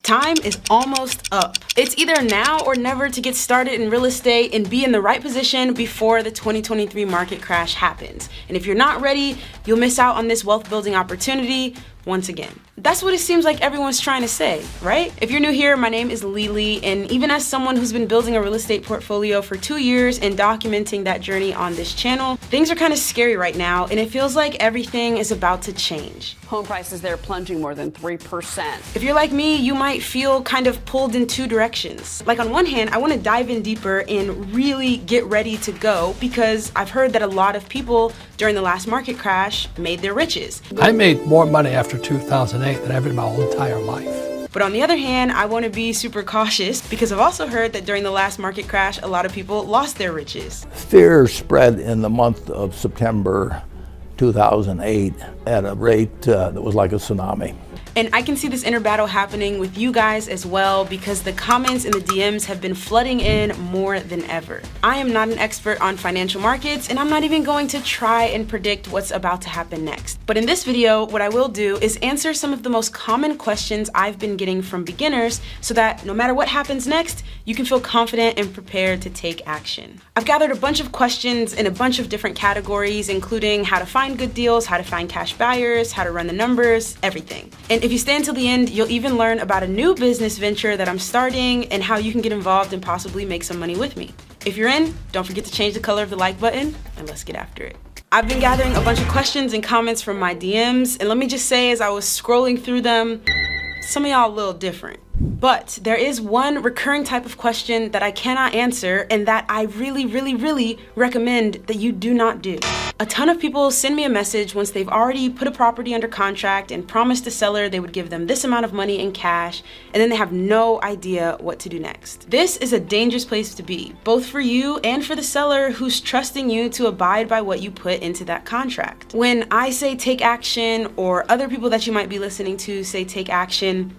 Time is almost up. It's either now or never to get started in real estate and be in the right position before the 2023 market crash happens. And if you're not ready, you'll miss out on this wealth building opportunity once again. That's what it seems like everyone's trying to say, right? If you're new here, my name is Lili, and even as someone who's been building a real estate portfolio for 2 years and documenting that journey on this channel, things are kind of scary right now, and it feels like everything is about to change. Home prices there plunging more than 3%. If you're like me, you might feel kind of pulled in two directions. Like on one hand, I want to dive in deeper and really get ready to go because I've heard that a lot of people during the last market crash made their riches. I made more money after 2008 than ever in my whole entire life. But on the other hand, I want to be super cautious because I've also heard that during the last market crash, a lot of people lost their riches. Fear spread in the month of September 2008 at a rate that was like a tsunami. And I can see this inner battle happening with you guys as well because the comments and the DMs have been flooding in more than ever. I am not an expert on financial markets and I'm not even going to try and predict what's about to happen next. But in this video, what I will do is answer some of the most common questions I've been getting from beginners so that no matter what happens next, you can feel confident and prepared to take action. I've gathered a bunch of questions in a bunch of different categories, including how to find good deals, how to find cash buyers, how to run the numbers, everything. And if you stay until the end, you'll even learn about a new business venture that I'm starting and how you can get involved and possibly make some money with me. If you're in, don't forget to change the color of the like button and let's get after it. I've been gathering a bunch of questions and comments from my DMs, and let me just say, as I was scrolling through them, some of y'all a little different. But there is one recurring type of question that I cannot answer and that I really recommend that you do not do. A ton of people send me a message once they've already put a property under contract and promised the seller they would give them this amount of money in cash, and then they have no idea what to do next. This is a dangerous place to be, both for you and for the seller who's trusting you to abide by what you put into that contract. When I say take action, or other people that you might be listening to say take action,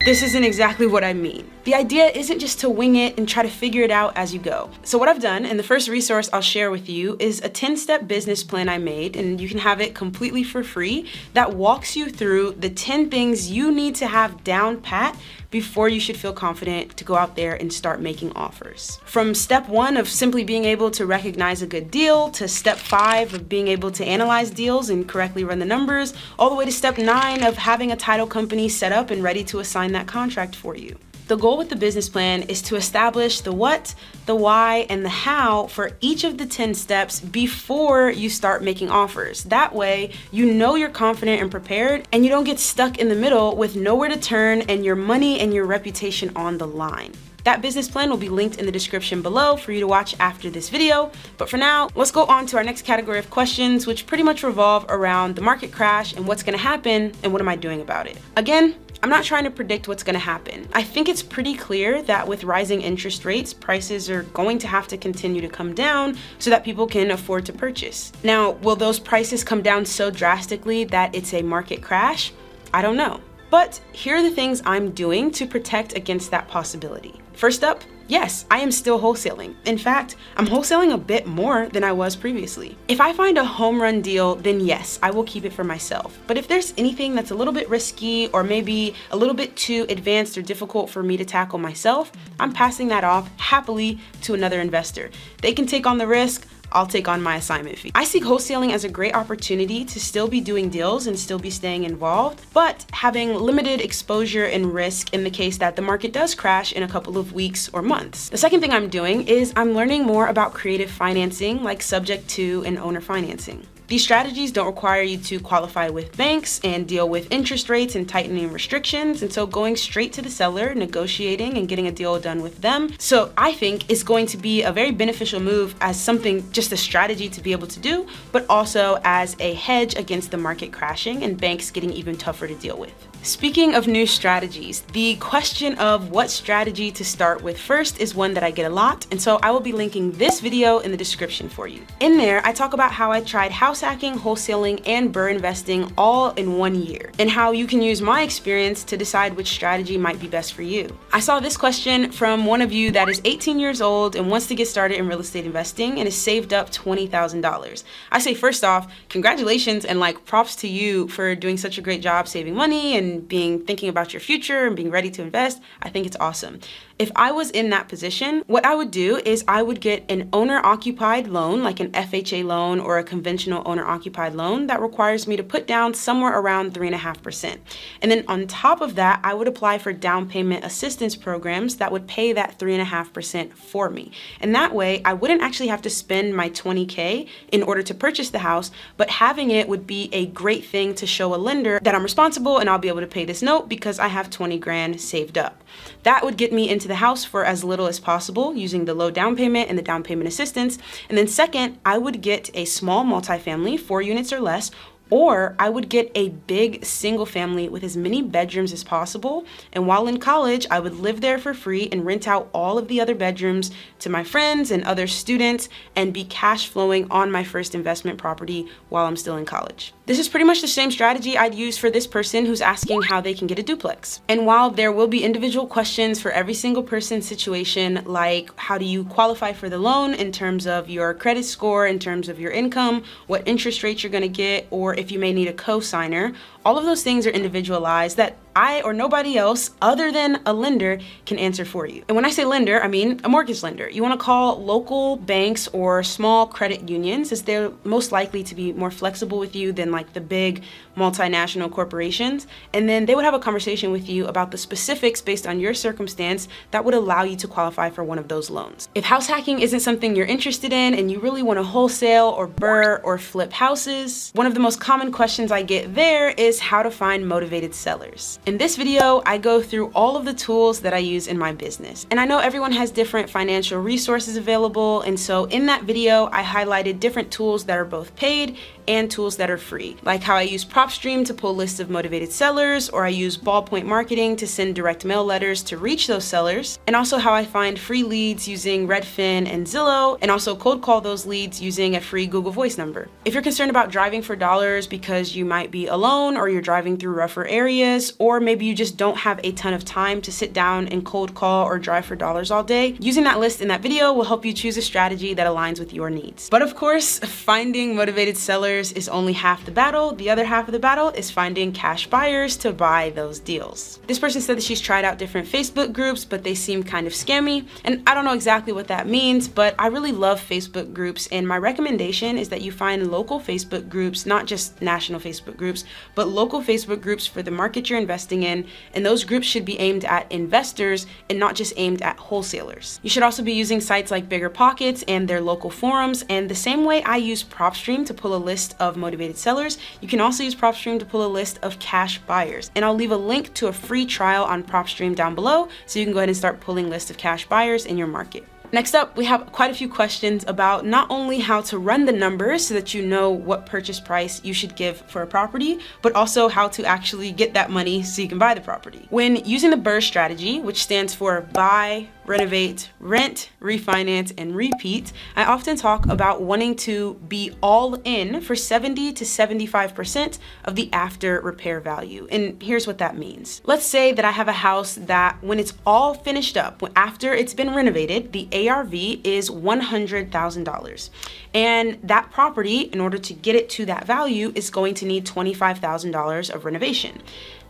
this isn't exactly what I mean. The idea isn't just to wing it and try to figure it out as you go. So what I've done, and the first resource I'll share with you, is a 10-step business plan I made, and you can have it completely for free, that walks you through the 10 things you need to have down pat before you should feel confident to go out there and start making offers. From step 1 of simply being able to recognize a good deal, to step 5 of being able to analyze deals and correctly run the numbers, all the way to step 9 of having a title company set up and ready to assign that contract for you. The goal with the business plan is to establish the what, the why, and the how for each of the 10 steps before you start making offers. That way, you know you're confident and prepared, and you don't get stuck in the middle with nowhere to turn and your money and your reputation on the line. That business plan will be linked in the description below for you to watch after this video. But for now, let's go on to our next category of questions, which pretty much revolve around the market crash and what's gonna happen and what am I doing about it. Again, I'm not trying to predict what's gonna happen. I think it's pretty clear that with rising interest rates, prices are going to have to continue to come down so that people can afford to purchase. Now, will those prices come down so drastically that it's a market crash? I don't know. But here are the things I'm doing to protect against that possibility. First up, yes, I am still wholesaling. In fact, I'm wholesaling a bit more than I was previously. If I find a home run deal, then yes, I will keep it for myself. But if there's anything that's a little bit risky or maybe a little bit too advanced or difficult for me to tackle myself, I'm passing that off happily to another investor. They can take on the risk, I'll take on my assignment fee. I see wholesaling as a great opportunity to still be doing deals and still be staying involved, but having limited exposure and risk in the case that the market does crash in a couple of weeks or months. The second thing I'm doing is I'm learning more about creative financing, like subject to and owner financing. These strategies don't require you to qualify with banks and deal with interest rates and tightening restrictions, and so going straight to the seller, negotiating and getting a deal done with them. So I think it's going to be a very beneficial move as something, just a strategy to be able to do, but also as a hedge against the market crashing and banks getting even tougher to deal with. Speaking of new strategies, the question of what strategy to start with first is one that I get a lot, and so I will be linking this video in the description for you. In there, I talk about how I tried house house hacking, wholesaling, and BRRRR investing all in 1 year, and how you can use my experience to decide which strategy might be best for you. I saw this question from one of you that is 18 years old and wants to get started in real estate investing and has saved up $20,000. I say, first off, congratulations and like props to you for doing such a great job saving money and thinking about your future and being ready to invest. I think it's awesome. If I was in that position, what I would do is I would get an owner-occupied loan, like an FHA loan or a conventional owner-occupied loan that requires me to put down somewhere around 3.5%. And then on top of that, I would apply for down payment assistance programs that would pay that 3.5% for me. And that way, I wouldn't actually have to spend my $20K in order to purchase the house, but having it would be a great thing to show a lender that I'm responsible and I'll be able to pay this note because I have 20 grand saved up. That would get me into the house for as little as possible using the low down payment and the down payment assistance. And then second, I would get a small multifamily, 4 units or less, or I would get a big single family with as many bedrooms as possible. And while in college, I would live there for free and rent out all of the other bedrooms to my friends and other students and be cash flowing on my first investment property while I'm still in college. This is pretty much the same strategy I'd use for this person who's asking how they can get a duplex. And while there will be individual questions for every single person's situation, like how do you qualify for the loan in terms of your credit score, in terms of your income, what interest rates you're gonna get, or if you may need a co-signer, all of those things are individualized that I or nobody else other than a lender can answer for you. And when I say lender, I mean a mortgage lender. You want to call local banks or small credit unions, as they're most likely to be more flexible with you than like the big multinational corporations. And then they would have a conversation with you about the specifics based on your circumstance that would allow you to qualify for one of those loans. If house hacking isn't something you're interested in and you really want to wholesale or BRRRR or flip houses, one of the most common questions I get there is how to find motivated sellers. In this video, I go through all of the tools that I use in my business. And I know everyone has different financial resources available, and so in that video, I highlighted different tools that are both paid and tools that are free, like how I use PROPSTREAM to pull lists of motivated sellers, or I use Ballpoint Marketing to send direct mail letters to reach those sellers, and also how I find free leads using Redfin and Zillow, and also cold call those leads using a free Google Voice number. If you're concerned about driving for dollars because you might be alone or you're driving through rougher areas, or maybe you just don't have a ton of time to sit down and cold call or drive for dollars all day, using that list in that video will help you choose a strategy that aligns with your needs. But of course, finding motivated sellers is only half the battle. The other half of the battle is finding cash buyers to buy those deals. This person said that she's tried out different Facebook groups, but they seem kind of scammy. And I don't know exactly what that means, but I really love Facebook groups. And my recommendation is that you find local Facebook groups, not just national Facebook groups, but local Facebook groups for the market you're investing in. And those groups should be aimed at investors and not just aimed at wholesalers. You should also be using sites like BiggerPockets and their local forums. And the same way I use PropStream to pull a list of motivated sellers, you can also use PropStream to pull a list of cash buyers. And I'll leave a link to a free trial on PropStream down below so you can go ahead and start pulling lists of cash buyers in your market. Next up, we have quite a few questions about not only how to run the numbers so that you know what purchase price you should give for a property, but also how to actually get that money so you can buy the property. When using the BRRRR strategy, which stands for buy, renovate, rent, refinance, and repeat, I often talk about wanting to be all in for 70 to 75% of the after repair value. And here's what that means. Let's say that I have a house that when it's all finished up, after it's been renovated, the ARV is $100,000. And that property, in order to get it to that value, is going to need $25,000 of renovation.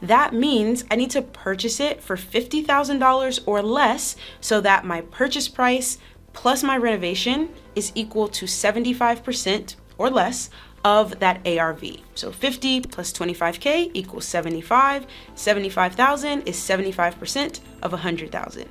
That means I need to purchase it for $50,000 or less so that my purchase price plus my renovation is equal to 75% or less of that ARV. So 50 plus 25K equals 75. 75,000 is 75% of 100,000.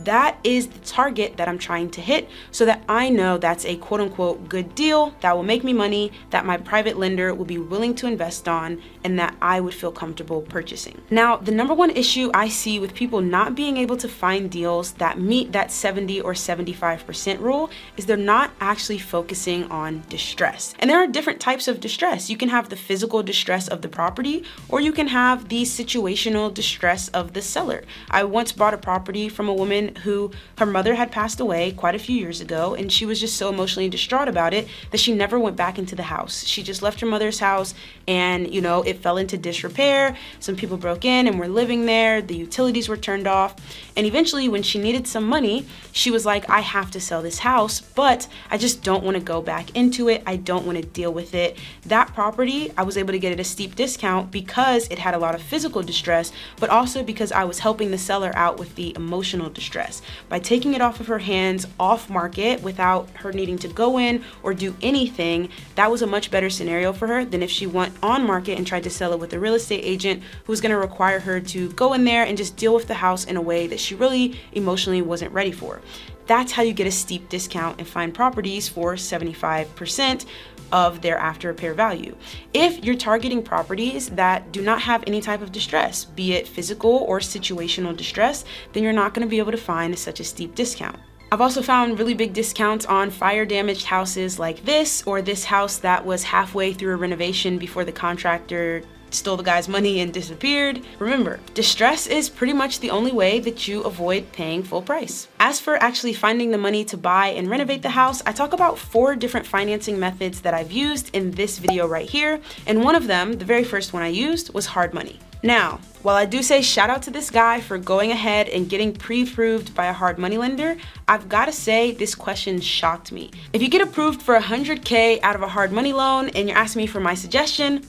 That is the target that I'm trying to hit so that I know that's a quote unquote good deal that will make me money, that my private lender will be willing to invest on, and that I would feel comfortable purchasing. Now, the number one issue I see with people not being able to find deals that meet that 70 or 75% rule is they're not actually focusing on distress. And there are different types of distress. You can have the physical distress of the property, or you can have the situational distress of the seller. I once bought a property from a woman woman who her mother had passed away quite a few years ago, and she was just so emotionally distraught about it that she never went back into the house. She just left her mother's house, and you know, it fell into disrepair. Some people broke in and were living there. The utilities were turned off. And eventually, when she needed some money, she was like, I have to sell this house, but I just don't want to go back into it. I don't want to deal with it. That property, I was able to get at a steep discount because it had a lot of physical distress, but also because I was helping the seller out with the emotional distress. By taking it off of her hands, off market, without her needing to go in or do anything, that was a much better scenario for her than if she went on market and tried to sell it with a real estate agent who was going to require her to go in there and just deal with the house in a way that she really emotionally wasn't ready for. That's how you get a steep discount and find properties for 75% of their after repair value. If you're targeting properties that do not have any type of distress, be it physical or situational distress, then you're not going to be able to find such a steep discount. I've also found really big discounts on fire damaged houses like this, or this house that was halfway through a renovation before the contractor stole the guy's money and disappeared. Remember, distress is pretty much the only way that you avoid paying full price. As for actually finding the money to buy and renovate the house, I talk about 4 different financing methods that I've used in this video right here, and one of them, the very first one I used, was hard money. Now, while I do say shout out to this guy for going ahead and getting pre-approved by a hard money lender, I've got to say this question shocked me. If you get approved for $100K out of a hard money loan and you're asking me for my suggestion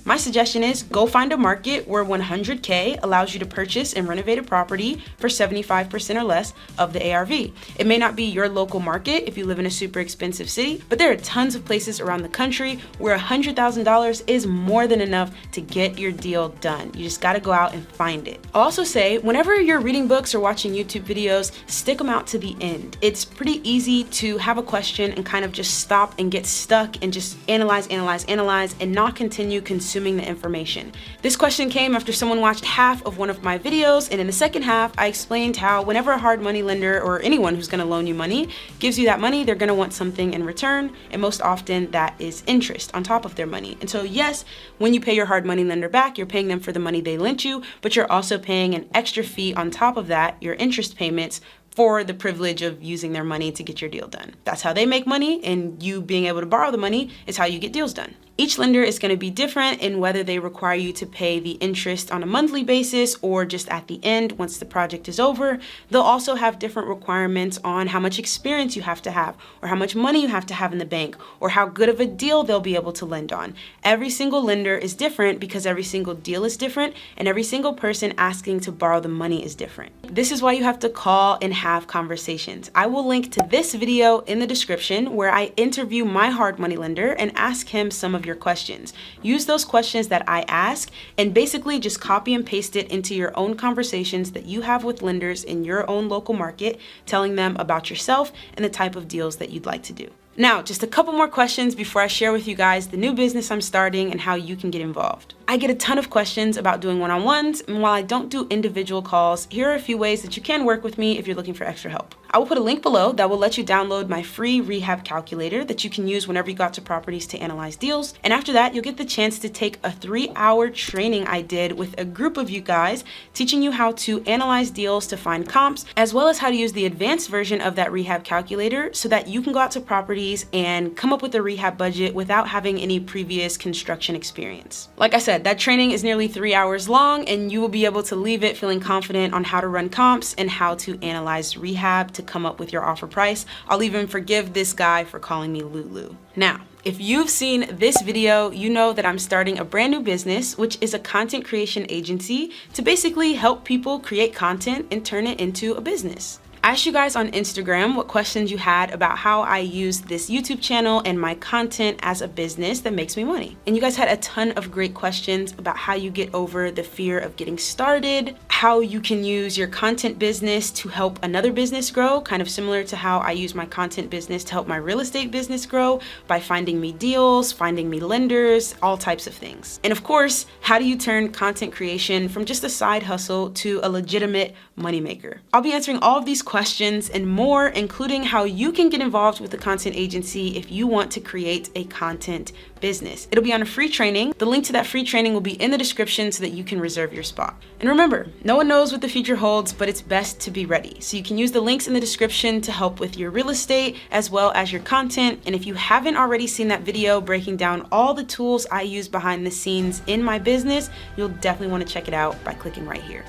is go find a market where $100K allows you to purchase and renovate a property for 75% or less of the ARV. It may not be your local market if you live in a super expensive city, but there are tons of places around the country where $100,000 is more than enough to get your deal done. You just got to go out and find it. I'll also say, whenever you're reading books or watching YouTube videos, stick them out to the end. It's pretty easy to have a question and kind of just stop and get stuck and just analyze, and not continue consuming the information. This question came after someone watched half of one of my videos, and in the second half, I explained how whenever a hard money lender or anyone who's gonna loan you money gives you that money, they're gonna want something in return, and most often that is interest on top of their money. And so yes, when you pay your hard money lender back, you're paying them for the money they lent you, but you're also paying an extra fee on top of that, your interest payments, for the privilege of using their money to get your deal done. That's how they make money, and you being able to borrow the money is how you get deals done. Each lender is going to be different in whether they require you to pay the interest on a monthly basis or just at the end once the project is over. They'll also have different requirements on how much experience you have to have, or how much money you have to have in the bank, or how good of a deal they'll be able to lend on. Every single lender is different because every single deal is different, and every single person asking to borrow the money is different. This is why you have to call and have conversations. I will link to this video in the description where I interview my hard money lender and ask him some of your questions. Use those questions that I ask and basically just copy and paste it into your own conversations that you have with lenders in your own local market, telling them about yourself and the type of deals that you'd like to do. Now, just a couple more questions before I share with you guys the new business I'm starting and how you can get involved. I get a ton of questions about doing one-on-ones, and while I don't do individual calls, here are a few ways that you can work with me if you're looking for extra help. I will put a link below that will let you download my free Rehab Calculator that you can use whenever you got to properties to analyze deals. And after that, you'll get the chance to take a 3-hour training I did with a group of you guys, teaching you how to analyze deals to find comps, as well as how to use the advanced version of that Rehab Calculator so that you can go out to properties and come up with a rehab budget without having any previous construction experience. Like I said, that training is nearly 3 hours long, and you will be able to leave it feeling confident on how to run comps and how to analyze rehab to come up with your offer price. I'll even forgive this guy for calling me Lulu. Now, if you've seen this video, you know that I'm starting a brand new business, which is a content creation agency to basically help people create content and turn it into a business. I asked you guys on Instagram what questions you had about how I use this YouTube channel and my content as a business that makes me money. And you guys had a ton of great questions about how you get over the fear of getting started, how you can use your content business to help another business grow, kind of similar to how I use my content business to help my real estate business grow by finding me deals, finding me lenders, all types of things. And of course, how do you turn content creation from just a side hustle to a legitimate moneymaker? I'll be answering all of these questions, and more, including how you can get involved with the content agency if you want to create a content business. It'll be on a free training. The link to that free training will be in the description so that you can reserve your spot. And remember, no one knows what the future holds, but it's best to be ready. So you can use the links in the description to help with your real estate as well as your content. And if you haven't already seen that video breaking down all the tools I use behind the scenes in my business, you'll definitely want to check it out by clicking right here.